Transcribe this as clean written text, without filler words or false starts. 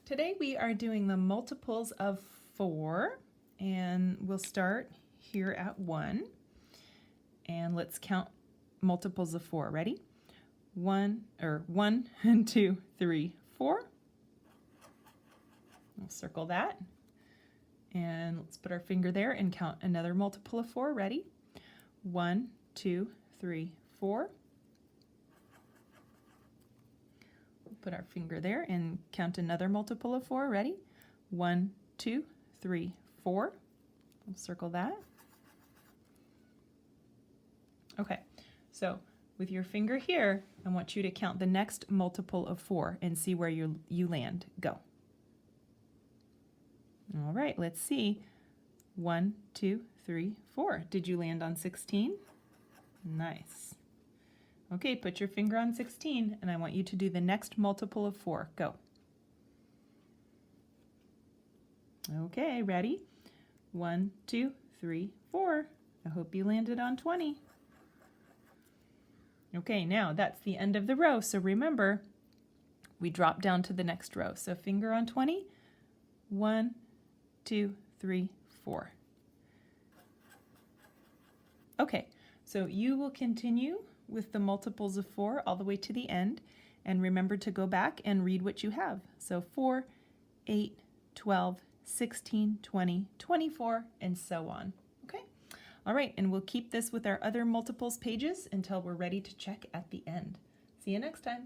Today we are doing the multiples of 4, and we'll start here at 1. And let's count multiples of 4. Ready? 1, 2, 3, 4. We'll circle that. And let's put our finger there and count another multiple of 4. Ready? 1, 2, 3, 4. Put our finger there and count another multiple of 4. Ready? 1, 2, 3, 4. We'll circle that. Okay, so with your finger here, I want you to count the next multiple of 4 and see where you land. Go. All right, let's see. 1, 2, 3, 4. Did you land on 16? Nice. Okay, put your finger on 16, and I want you to do the next multiple of 4. Go. Okay, ready? 1, 2, 3, 4. I hope you landed on 20. Okay, now that's the end of the row, so remember, we drop down to the next row. So finger on 20. 1, 2, 3, 4. Okay, so you will continue with the multiples of 4 all the way to the end, and remember to go back and read what you have. So 4, 8, 12, 16, 20, 24, and so on. Okay? All right, and we'll keep this with our other multiples pages until we're ready to check at the end. See you next time.